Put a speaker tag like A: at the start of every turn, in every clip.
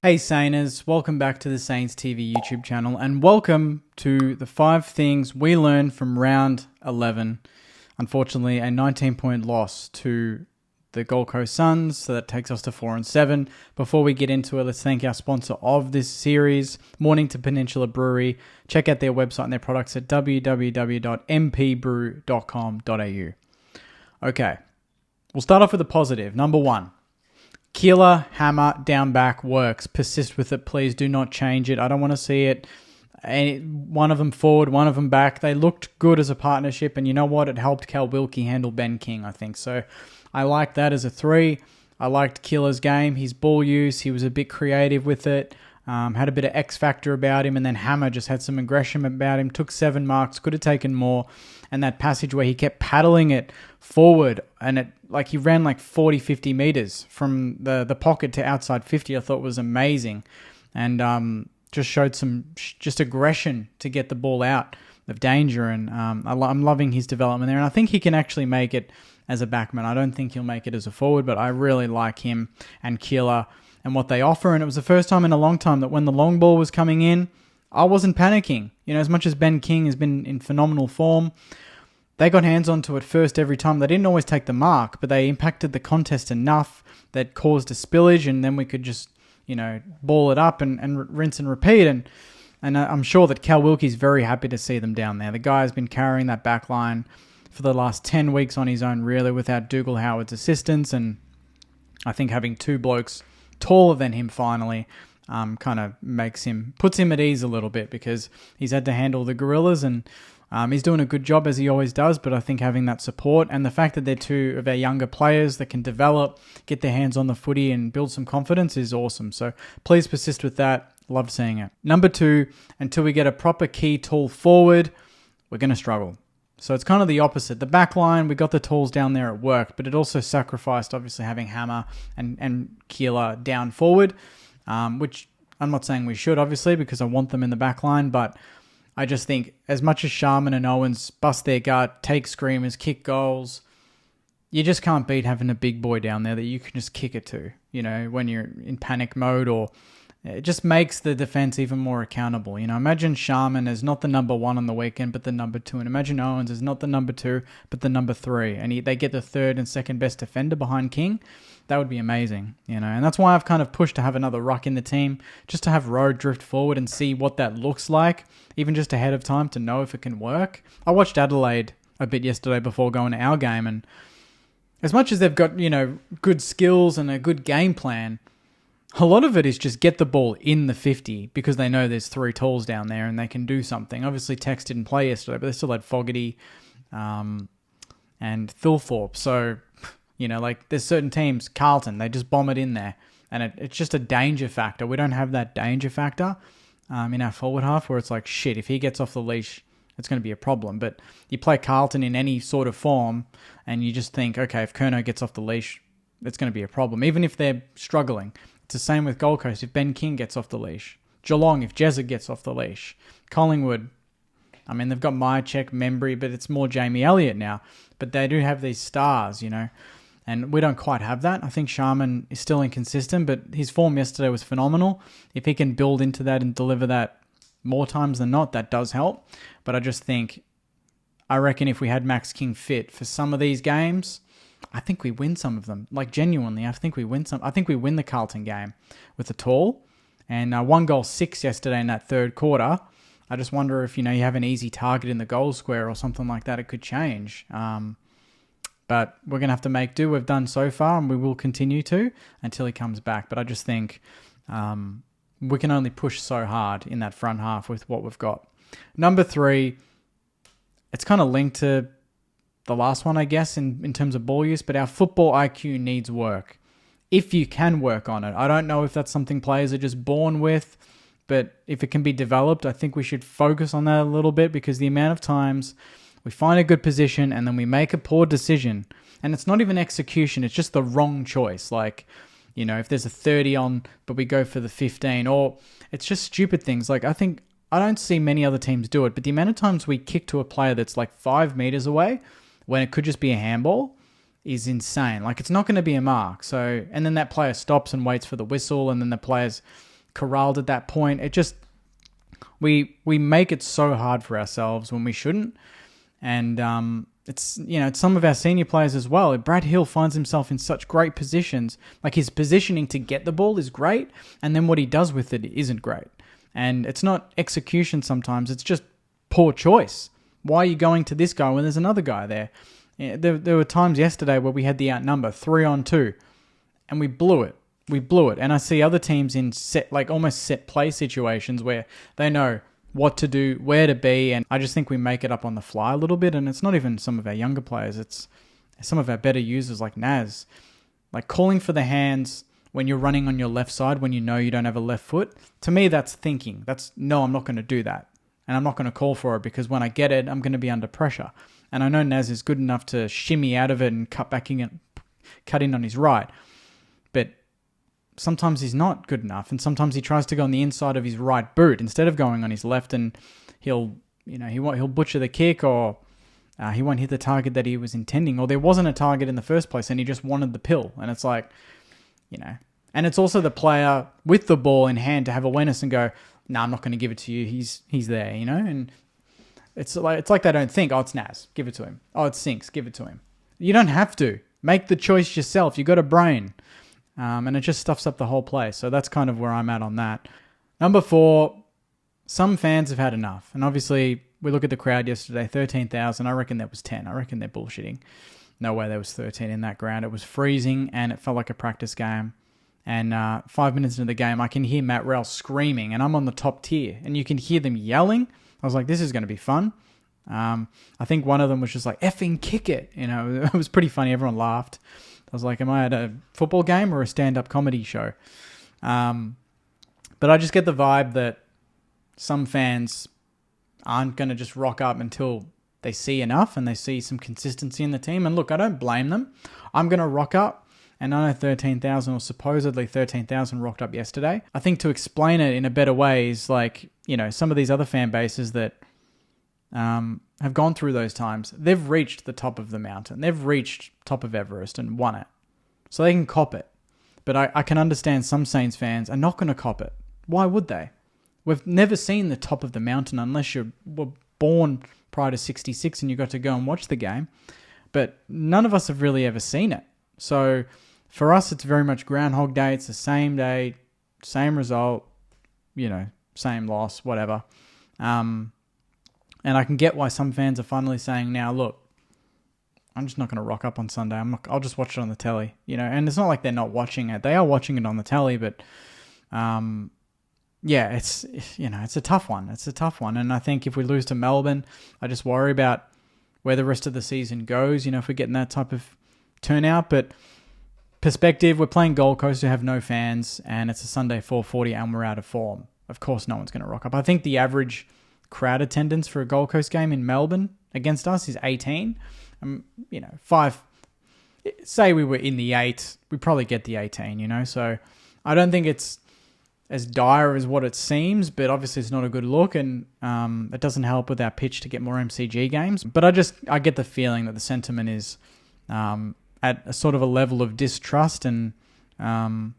A: Hey Sainers, welcome back to the Saints TV YouTube channel and welcome to the 5 things we learned from round 11. Unfortunately, a 19-point loss to the Gold Coast Suns, so that takes us to 4-7. Before we get into it, let's thank our sponsor of this series, Mornington Peninsula Brewery. Check out their website and their products at www.mpbrew.com.au. Okay, we'll start off with a positive. Number 1. Keeler, hammer, down back works. Persist with it, please. Do not change it. I don't want to see it. One of them forward, one of them back. They looked good as a partnership, and you know what? It helped Cal Wilkie handle Ben King, I think. So I like that as a 3. I liked Keeler's game. His ball use, he was a bit creative with it. Had a bit of X factor about him, and then Hammer just had some aggression about him. Took 7 marks, could have taken more. And that passage where he kept paddling it forward, and it he ran 40, 50 meters from the pocket to outside 50, I thought was amazing. And just showed some just aggression to get the ball out of danger. And I'm loving his development there. And I think he can actually make it as a backman. I don't think he'll make it as a forward, but I really like him and Keeler and what they offer. And it was the first time in a long time that when the long ball was coming in, I wasn't panicking. You know, as much as Ben King has been in phenomenal form, they got hands onto it first every time. They didn't always take the mark, but they impacted the contest enough that caused a spillage, and then we could just, ball it up and rinse and repeat. And I'm sure that Cal Wilkie's very happy to see them down there. The guy has been carrying that back line for the last 10 weeks on his own, really, without Dougal Howard's assistance. And I think having 2 blokes taller than him finally kind of puts him at ease a little bit, because he's had to handle the Gorillas, and he's doing a good job as he always does. But I think having that support and the fact that they're 2 of our younger players that can develop, get their hands on the footy and build some confidence is awesome. So please persist with that. Love seeing it. Number 2, until we get a proper key tall forward, we're going to struggle. So it's kind of the opposite. The back line, we got the tools down there, it worked, but it also sacrificed, obviously, having Hammer and Keeler down forward, which I'm not saying we should, obviously, because I want them in the back line, but I just think as much as Sharman and Owens bust their gut, take screamers, kick goals, you just can't beat having a big boy down there that you can just kick it to, when you're in panic mode, or it just makes the defense even more accountable. Imagine Sharman as not the number 1 on the weekend, but the number 2. And imagine Owens as not the number 2, but the number 3. And they get the 3rd and 2nd best defender behind King. That would be amazing, And that's why I've kind of pushed to have another ruck in the team, just to have Road drift forward and see what that looks like, even just ahead of time to know if it can work. I watched Adelaide a bit yesterday before going to our game, and as much as they've got, good skills and a good game plan, a lot of it is just get the ball in the 50, because they know there's 3 talls down there and they can do something. Obviously, Tex didn't play yesterday, but they still had Fogarty and Thilthorpe. So, there's certain teams, Carlton, they just bomb it in there. And it's just a danger factor. We don't have that danger factor in our forward half, where it's like, shit, if he gets off the leash, it's going to be a problem. But you play Carlton in any sort of form, and you just think, okay, if Curnow gets off the leash, it's going to be a problem, even if they're struggling. It's the same with Gold Coast if Ben King gets off the leash. Geelong if Jezza gets off the leash. Collingwood, they've got Myercheck, Membry, but it's more Jamie Elliott now. But they do have these stars, and we don't quite have that. I think Sharman is still inconsistent, but his form yesterday was phenomenal. If he can build into that and deliver that more times than not, that does help. But I reckon if we had Max King fit for some of these games, I think we win some of them. Genuinely, I think we win some. I think we win the Carlton game with the tall. And 1 goal 6 yesterday in that 3rd quarter. I just wonder if, you have an easy target in the goal square or something like that, it could change. But we're going to have to make do. We've done so far, and we will continue to until he comes back. But I just think we can only push so hard in that front half with what we've got. Number 3, it's kind of linked to the last one, I guess, in terms of ball use, but our football IQ needs work. If you can work on it. I don't know if that's something players are just born with, but if it can be developed, I think we should focus on that a little bit, because the amount of times we find a good position and then we make a poor decision, and it's not even execution, it's just the wrong choice. If there's a 30 on, but we go for the 15, or it's just stupid things. I don't see many other teams do it, but the amount of times we kick to a player that's 5 meters away when it could just be a handball is insane. It's not going to be a mark. So, and then that player stops and waits for the whistle, and then the players corralled at that point. It just, we make it so hard for ourselves when we shouldn't. And it's some of our senior players as well. Brad Hill finds himself in such great positions. Like, his positioning to get the ball is great, and then what he does with it isn't great. And it's not execution sometimes, it's just poor choice. Why are you going to this guy when there's another guy there? There were times yesterday where we had the outnumber 3-on-2, and we blew it. And I see other teams in almost set play situations where they know what to do, where to be, and I just think we make it up on the fly a little bit. And it's not even some of our younger players, it's some of our better users like Naz. Like, calling for the hands when you're running on your left side when you know you don't have a left foot, to me that's thinking. No, I'm not going to do that. And I'm not going to call for it, because when I get it, I'm going to be under pressure. And I know Naz is good enough to shimmy out of it and cut in on his right. But sometimes he's not good enough, and sometimes he tries to go on the inside of his right boot instead of going on his left, and he'll butcher the kick, or he won't hit the target that he was intending, or there wasn't a target in the first place and he just wanted the pill. And it's like, and it's also the player with the ball in hand to have awareness and go, no, I'm not going to give it to you. He's there, and it's like they don't think, oh, it's Naz, give it to him. Oh, it's Sinks, give it to him. You don't have to. Make the choice yourself. You got a brain. And it just stuffs up the whole play. So that's kind of where I'm at on that. Number 4, some fans have had enough. And obviously, we look at the crowd yesterday, 13,000. I reckon that was 10. I reckon they're bullshitting. No way there was 13 in that ground. It was freezing, and it felt like a practice game. And 5 minutes into the game, I can hear Matt Rell screaming, and I'm on the top tier. And you can hear them yelling. I was like, this is going to be fun. I think one of them was just like, effing kick it. It was pretty funny. Everyone laughed. I was like, am I at a football game or a stand-up comedy show? But I just get the vibe that some fans aren't going to just rock up until they see enough and they see some consistency in the team. And look, I don't blame them. I'm going to rock up, and I know 13,000 or supposedly 13,000 rocked up yesterday. I think to explain it in a better way is like, some of these other fan bases that have gone through those times, they've reached the top of the mountain. They've reached top of Everest and won it. So they can cop it. But I can understand some Saints fans are not going to cop it. Why would they? We've never seen the top of the mountain unless you were born prior to 66 and you got to go and watch the game. But none of us have really ever seen it. So for us, it's very much Groundhog Day. It's the same day, same result, same loss, whatever. And I can get why some fans are finally saying now, look, I'm just not going to rock up on Sunday. I'll just watch it on the telly, And it's not like they're not watching it; they are watching it on the telly. But, it's a tough one. It's a tough one, and I think if we lose to Melbourne, I just worry about where the rest of the season goes. If we're getting that type of turnout, but perspective, we're playing Gold Coast who have no fans, and it's a Sunday 4:40, and we're out of form. Of course, no one's going to rock up. I think the average crowd attendance for a Gold Coast game in Melbourne against us is 18. 5. Say we were in the 8, we probably get the 18. So I don't think it's as dire as what it seems, but obviously it's not a good look, and it doesn't help with our pitch to get more MCG games. But I get the feeling that the sentiment is at a sort of a level of distrust, and that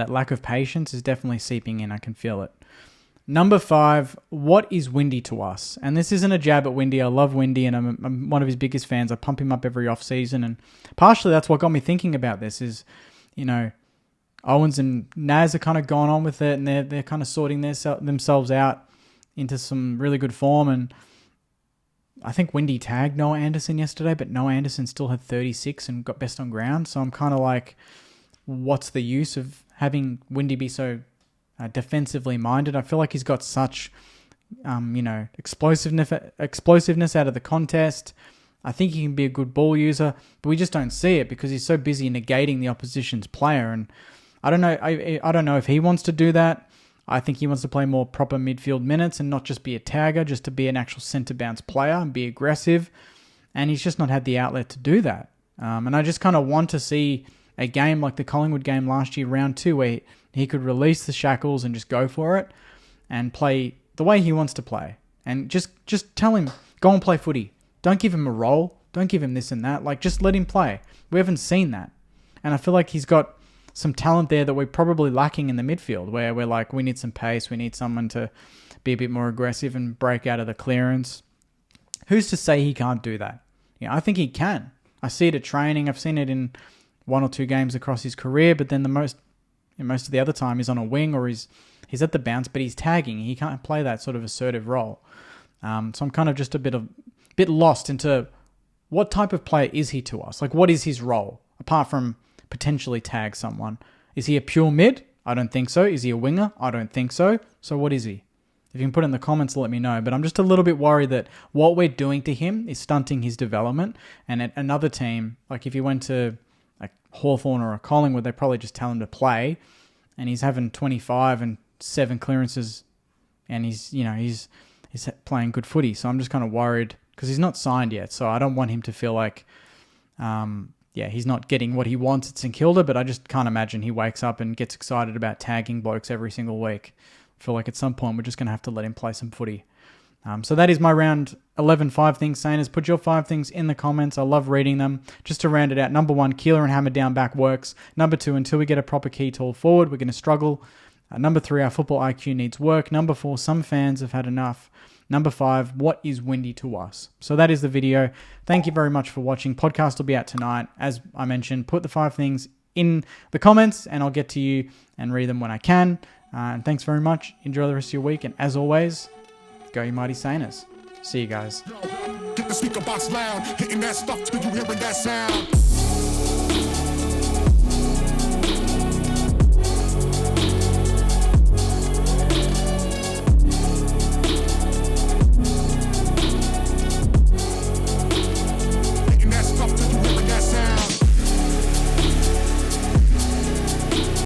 A: lack of patience is definitely seeping in. I can feel it. Number 5, what is Windy to us? And this isn't a jab at Windy. I love Windy, and I'm one of his biggest fans. I pump him up every off-season, and partially that's what got me thinking about this is, Owens and Naz are kind of gone on with it, and they're kind of sorting themselves out into some really good form. And I think Windy tagged Noah Anderson yesterday, but Noah Anderson still had 36 and got best on ground. So I'm kind of like, what's the use of having Windy be so defensively minded? I feel like he's got such, explosiveness out of the contest. I think he can be a good ball user, but we just don't see it because he's so busy negating the opposition's player. And I don't know. I don't know if he wants to do that. I think he wants to play more proper midfield minutes and not just be a tagger, just to be an actual centre bounce player and be aggressive. And he's just not had the outlet to do that. And I just kind of want to see a game like the Collingwood game last year, round 2, where he could release the shackles and just go for it and play the way he wants to play. And just tell him, go and play footy. Don't give him a role. Don't give him this and that. Just let him play. We haven't seen that. And I feel like he's got some talent there that we're probably lacking in the midfield, where we're like, we need some pace, we need someone to be a bit more aggressive and break out of the clearance. Who's to say he can't do that? I think he can. I see it at training. I've seen it in 1 or 2 games across his career, but then most of the other time he's on a wing or he's at the bounce, but he's tagging. He can't play that sort of assertive role. So I'm kind of just a bit lost into what type of player is he to us? Like, what is his role apart from potentially tag someone? Is he a pure mid? I don't think so. Is he a winger? I don't think so. So what is he? If you can put it in the comments, let me know. But I'm just a little bit worried that what we're doing to him is stunting his development. And at another team, like if he went to like Hawthorn or a Collingwood, they probably just tell him to play. And he's having 25 and 7 clearances, and he's playing good footy. So I'm just kind of worried because he's not signed yet. So I don't want him to feel like, he's not getting what he wants at St Kilda. But I just can't imagine he wakes up and gets excited about tagging blokes every single week. I feel like at some point we're just going to have to let him play some footy. So that is my round 11 5 things. Sainers, put your 5 things in the comments. I love reading them. Just to round it out, number 1, Keeler and Hammer down back works. Number 2, until we get a proper key tall forward, we're going to struggle. Number 3, our football IQ needs work. Number 4, some fans have had enough. Number 5, what is windy to us? So that is the video. Thank you very much for watching. Podcast will be out tonight. As I mentioned, put the 5 things in the comments and I'll get to you and read them when I can. And thanks very much. Enjoy the rest of your week. And as always, go you mighty Sainers. See you guys.
B: Get the speaker box loud, hitting that stuff till you hearing that sound.